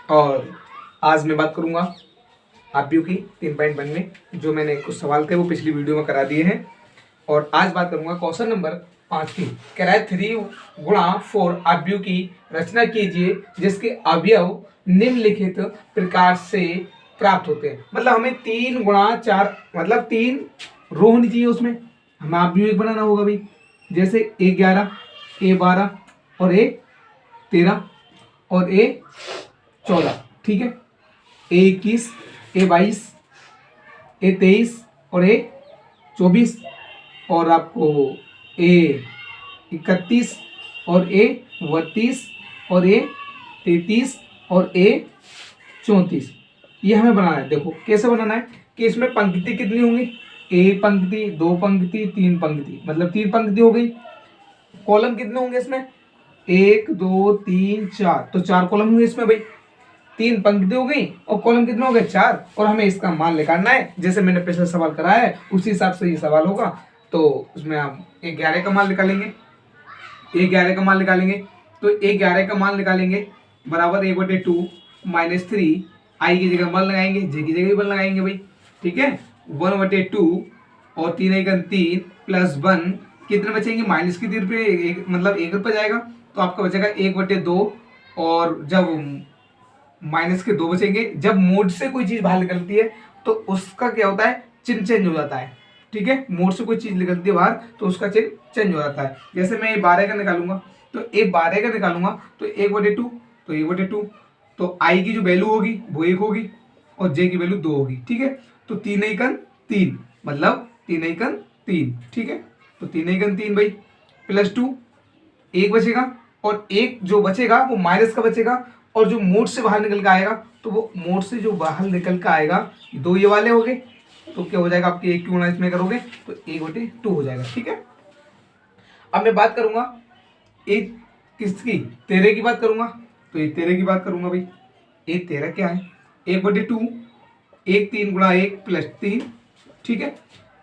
और आज मैं बात करूंगा आरपीयू की 3.1 में जो मैंने कुछ सवाल थे वो पिछली वीडियो में करा दिए हैं। और आज बात करूंगा क्वेश्चन नंबर 5 की। कह रहा है 3 × 4 आरपीयू की रचना कीजिए जिसके अवयव निम्नलिखित प्रकार से प्राप्त होते हैं। मतलब हमें 3 × 4 मतलब 3 रो होनी चाहिए, उसमें हमें आरपीयू एक बनाना होगा भाई। जैसे A11, A12 और A13 और A14, ठीक है। A21, A22, A23 और A24 और आपको A31 और A32 और A33 और A34 ये हमें बनाना है। देखो कैसे बनाना है कि इसमें पंक्ति कितनी होंगी, एक पंक्ति, दो पंक्ति, तीन पंक्ति, मतलब 3 पंक्ति हो गई। कॉलम कितने होंगे इसमें, 1 2 3 4, तो 4 कॉलम होंगे इसमें भाई। 3 पंक्ति हो गई और कॉलम कितने हो गए, 4। और हमें इसका मान निकालना है, जैसे मैंने पिछले सवाल कराया है उसी हिसाब से ये सवाल होगा। तो उसमें हम 11 का मान निकालेंगे, 11 का मान निकालेंगे। तो 11 का मान निकालेंगे बराबर 1/2 - 3, आई की जगह 1 लगाएंगे, जे की जगह 1 लगाएंगे भाई, ठीक है। 1/2 और 3 × 3 + 1 कितने बचेंगे, माइनस की 3 रुपये, मतलब 1 रुपये जाएगा। तो आपका बचेगा 1/2। और जब माइनस के 2 बचेंगे, जब मोड से कोई चीज बाहर निकलती है तो उसका क्या होता है, चिन्ह चेंज हो जाता है, ठीक है। मोड से कोई चीज निकलती है बाहर तो उसका चिन्ह चेंज हो जाता है। जैसे मैं 12 का निकालूंगा तो 12 का निकालूंगा तो 1/2, तो 1/2, तो आई की जो वैल्यू होगी वो 1 होगी और जे की वैल्यू 2 होगी, ठीक है। तो 3 × 3 मतलब 3 × 3, ठीक है। तो 3 × 3 भाई +2, 1 बचेगा और 1 जो बचेगा वो माइनस का बचेगा। और जो मोड से बाहर निकल के आएगा तो वो मोड से जो बाहर निकल के आएगा, 2 ये वाले हो गए, तो क्या हो जाएगा आपके 1 की गुणा इसमें करोगे तो 1/2 हो जाएगा, ठीक है। अब मैं बात करूंगा एक किसकी, 13 की बात करूंगा। तो ये 13 की बात करूंगा भाई। ये 13 क्या है, 1/2, 1 3 × 1 + 3, ठीक है।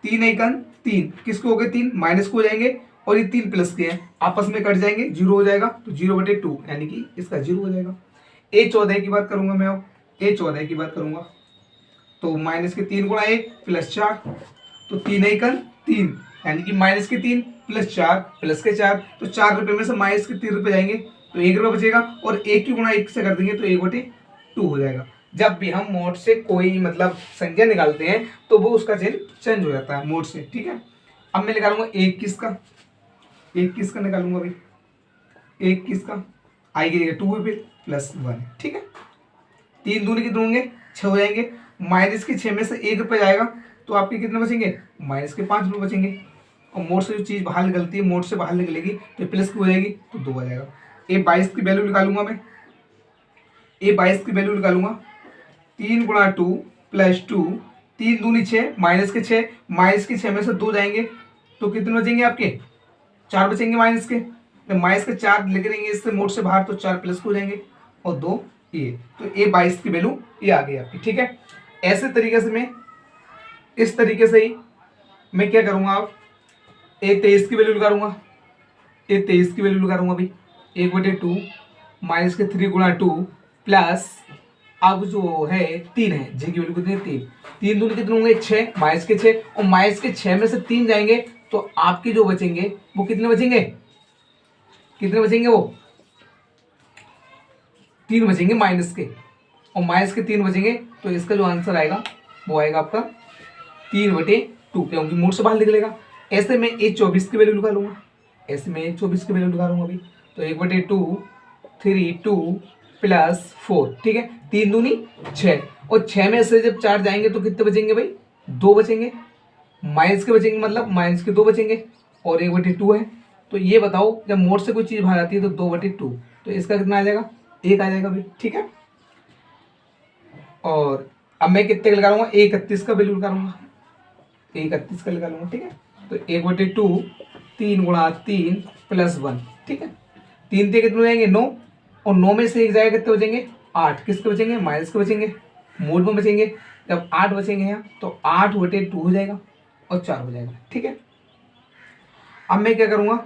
3 × 3 किसको हो गए, 3 माइनस को हो जाएंगे और ये 3 प्लस के हैं, आपस में कट जाएंगे, 0 हो जाएगा। तो 0/2 यानी कि इसका 0 हो जाएगा। A14 की बात करूंगा मैं, अब A14 की बात करूंगा तो माइनस के 3 × 1 + 4, तो 3 × 3 यानी कि माइनस के 3 + 4 + के 4, तो 4 रुपये में से माइनस के 3 रुपये जाएंगे तो 1 रुपये बचेगा और 1 की गुणा 1 से कर देंगे तो 1/2 हो जाएगा। जब भी हम मोड से कोई मतलब संख्या निकालते हैं तो वो उसका चिन्ह चेंज हो जाता है मोड से, ठीक है। अब मैं निकालूंगा 21 का, 21 का निकालूंगा भाई। 21 का आई की जगह 2 फिर +1, ठीक है। 3 दूनी कितने होंगे, 6 हो जाएंगे। माइनस के 6 में से 1 रुपये जाएगा तो आपके कितने बचेंगे, माइनस के 5 रुपये बचेंगे। और मोड से जो चीज़ बाहर निकलती है, मोड से बाहर निकलेगी तो प्लस की हो जाएगी तो 2 आ जाएगा। A22 की वैल्यू निकालूंगा मैं, A22 की वैल्यू निकालूंगा 3 × 2 + 2, 3 दूनी 6, माइनस के 6, माइनस के 6 में से 2 जाएंगे तो कितने बचेंगे आपके, 4 बचेंगे माइनस के। तो माइनस के 4 लेके रहेंगे इससे मोड से बाहर तो 4 प्लस हो जाएंगे और 2 ये, तो A22 की वैल्यू ये आ गई आपकी, ठीक है। ऐसे तरीके से मैं इस तरीके से ही मैं क्या करूंगा, अब A23 की वैल्यू निकालूंगा, A23 की वैल्यू निकालूंगा भाई। 1/2 माइनस के 3 × 2 प्लस अब जो है 3 है, जे की वैल्यू कितनी है 3, 3 दूनी कितने होंगे 6, माइनस के 6 और माइनस के 6 में से 3 जाएंगे तो आपके जो बचेंगे वो कितने बचेंगे, कितने बचेंगे, वो 3 बचेंगे माइनस के, और माइनस के 3 बचेंगे तो इसका जो आंसर आएगा वो आएगा आपका 3/2, क्योंकि मोड से बाहर निकलेगा। ऐसे में A24 की वैल्यू निकालूंगा, ऐसे में A24 की वैल्यू निकालूंगा अभी। तो 1/2 3 2 + 4, ठीक है। 3 दूनी 6 और 6 में से जब 4 जाएंगे तो कितने बचेंगे भाई, 2 बचेंगे। माइनस के बचेंगे मतलब माइनस के 2 बचेंगे और 1/2 है। तो ये बताओ जब मोड से कोई चीज़ बाहर आती है तो 2/2, तो इसका कितना आ जाएगा, 1 आ जाएगा भाई, ठीक है। और अब मैं कितने का निकालूंगा, 31 का वैल्यू निकालूंगा, 31 का निकालूंगा, ठीक है। तो 1/2 3 × 3 + 1, ठीक है। 3 कितने हो जाएंगे 9 और 9 में से 1 जाएगा कितने बचेंगे 8, किसके बचेंगे, माइनस के बचेंगे, मोड में बचेंगे। जब 8 बचेंगे यहाँ तो 8/2 हो जाएगा और 4 हो जाएगा, ठीक है। अब मैं क्या करूँगा,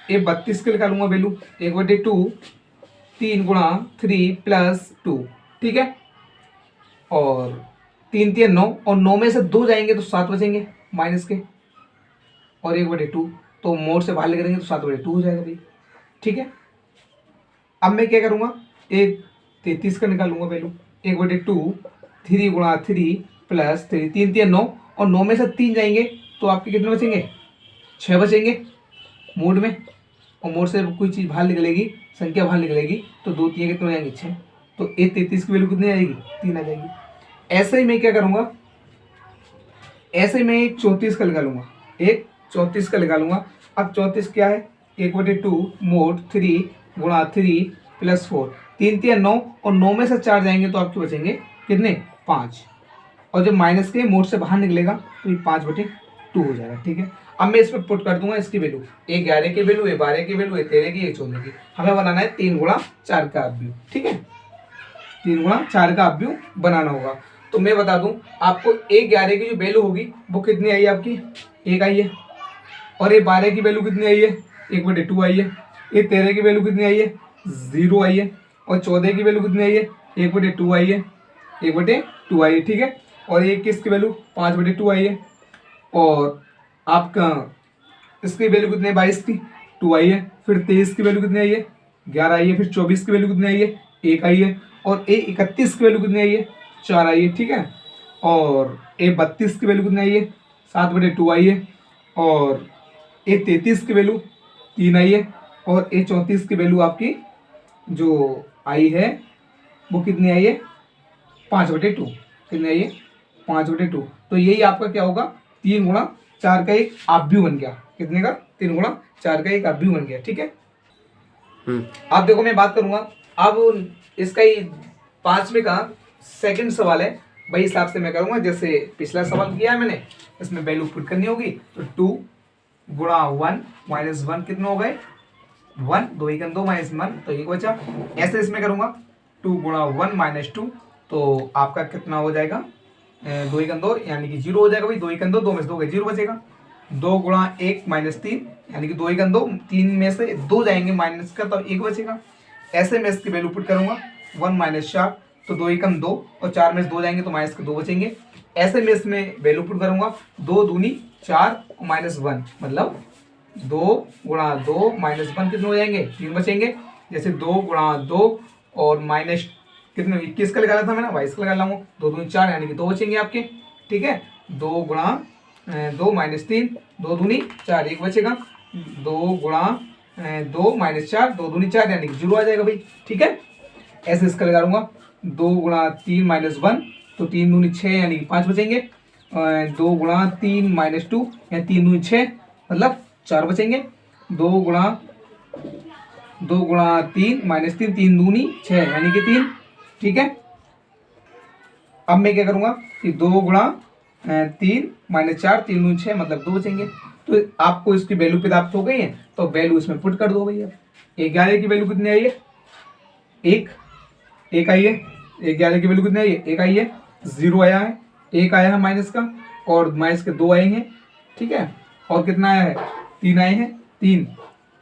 A32 के निकालूंगा वैल्यू। 1/2 3 × 3 + 2 ठीक है। और 3 3 9, और 9 में से 2 जाएंगे तो 7 बचेंगे माइनस के, और 1/2, तो मोड से बाहर लेकर करेंगे तो 7/2 हो जाएगा भाई, ठीक है। अब मैं क्या करूँगा, एक 33 का निकालूंगा वैल्यू, 1/2, 3 गुणा 3 प्लस 3, 3 3 9, और 9 में से 3 जाएंगे तो आपके कितने बचेंगे, 6 बचेंगे मोड में, और मोड से कोई चीज़ बाहर निकलेगी, संख्या बाहर निकलेगी तो 2 3 कितने हो जाएंगे, 6, तो 33 की वैल्यू कितनी आएगी, 3 आ जाएगी। ऐसे ही मैं क्या करूँगा, ऐसे ही मैं एक 34 का निकालूंगा, एक 34 का निकालूंगा। अब 34 क्या है, 1/2 मोड 3 गुणा 3 प्लस 4, 3 3 9, और 9 में से 4 जाएंगे तो आपके बचेंगे कितने, 5, और जब माइनस के मोड से बाहर निकलेगा तो ये 5/2 हो जाएगा, ठीक है। अब मैं इसमें पुट कर दूंगा इसकी वैल्यू, ये 11 की वैल्यू, ये 12 की वैल्यू, ये 13 की, ये 14 की। हमें बनाना है 3 गुणा 4 का अवयव, ठीक है, 3 गुणा 4 का अवयव बनाना होगा। तो मैं बता दूं आपको, एक 11 की जो वैल्यू होगी वो कितनी आई है आपकी, 1 आई है, और ये 12 की वैल्यू कितनी आई है, 1/2 आई है, ये 13 की वैल्यू कितनी आई है, 0 आई है, और 14 की वैल्यू कितनी आई है, 1/2 आई है, 1/2 आई है, ठीक है। और ये 21 की वैल्यू 5/2 आई है, और आपका इसकी वैल्यू कितनी है, 22 की 2 आई है, फिर 23 की वैल्यू कितनी आई है, 11 आई है, फिर 24 की वैल्यू कितनी आई है, 1 आई है, और ए 31 की वैल्यू कितनी आई है, 4 आई है, ठीक है। और ए 32 की वैल्यू कितनी आई है, 7/2 आई है, और ए 33 की वैल्यू 3 आई है, और ए 34 की वैल्यू आपकी जो आई है वो कितनी आई है, 5/2, कितनी आई है, 5/2। तो यही आपका क्या होगा, 3 गुणा 4 का एक अवयव बन गया, कितने का, 3 गुणा 4 का एक अवयव बन गया, ठीक है। अब देखो मैं बात करूंगा, अब इसका ही 5वें का सेकंड सवाल है, वही हिसाब से मैं करूंगा जैसे पिछला सवाल किया है मैंने, इसमें वैल्यू पुट करनी होगी। तो 2 गुणा 1 माइनस 1 कितने हो गए, 1, 2 1 2 माइनस 1, तो 1 बचा। ऐसे इसमें करूंगा 2 गुणा 1 माइनस 2, तो आपका कितना हो जाएगा, 2 1 2, यानी कि 0 हो जाएगा भाई, 2 1 2, 2 में से 2 गए 0 बचेगा। 2 गुणा 1 माइनस 3, यानी कि 2 1 2, 3 में से 2 जाएंगे माइनस का, तब 1 बचेगा। ऐसे में इसकी वैल्यू पुट करूंगा, 1 माइनस 4, तो 2 1 2, और 4 में से 2 जाएंगे तो माइनस के 2 बचेंगे। ऐसे में इसमें वैल्यू पुट करूंगा, 2 दूनी 4 माइनस 1, मतलब 2 गुणा 2 माइनस 1 कितने हो जाएंगे, 3 बचेंगे। जैसे 2 गुणा 2 और माइनस कितने, 21 का लगाना था मैंने, 22 का लगा लाऊंगा, 2 दूनी 4, यानी कि 2 बचेंगे आपके, ठीक है। 2 गुणा 2 माइनस 3, 2 दूनी 4, 1 बचेगा। 2 गुणा 2 माइनस 4, 2 दूनी 4, यानी कि 0 आ जाएगा भाई, ठीक है। ऐसे इसका लगा लूंगा, 2 गुणा 3 माइनस 1, तो 3 दूनी 6, यानी कि 5 बचेंगे। 2 गुणा 3 माइनस 2, यानी 3 दूनी 6, मतलब 4 बचेंगे। 2 गुणा 3 माइनस 3, 3 दूनी 6, यानी कि 3, ठीक है। अब मैं क्या करूंगा कि 2 गुणा 3 माइनस 4, 3 दूनी 6, मतलब 2 बचेंगे। तो आपको इसकी वैल्यू प्राप्त हो गई है, तो वैल्यू इसमें पुट कर दो भैया। 11 की वैल्यू कितनी आई है, 1 आई है, 11 की वैल्यू कितनी आई है, 1 आई है, 0 आया है, 1 आया है माइनस का, और माइनस के 2 आए हैं, ठीक है। और कितना आया है, 3 आए हैं,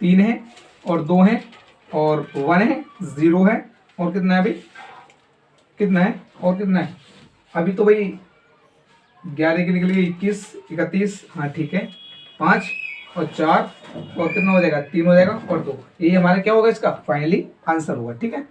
3 है, और 2 हैं, और 1 है, 0 है, और कितना है भाई, कितना है, और कितना है, अभी तो भाई 11 की निकल गई 21 31, हाँ ठीक है, 5 और 4, और कितना हो जाएगा, 3 हो जाएगा, और 2, ये हमारा क्या होगा, इसका फाइनली आंसर होगा, ठीक है।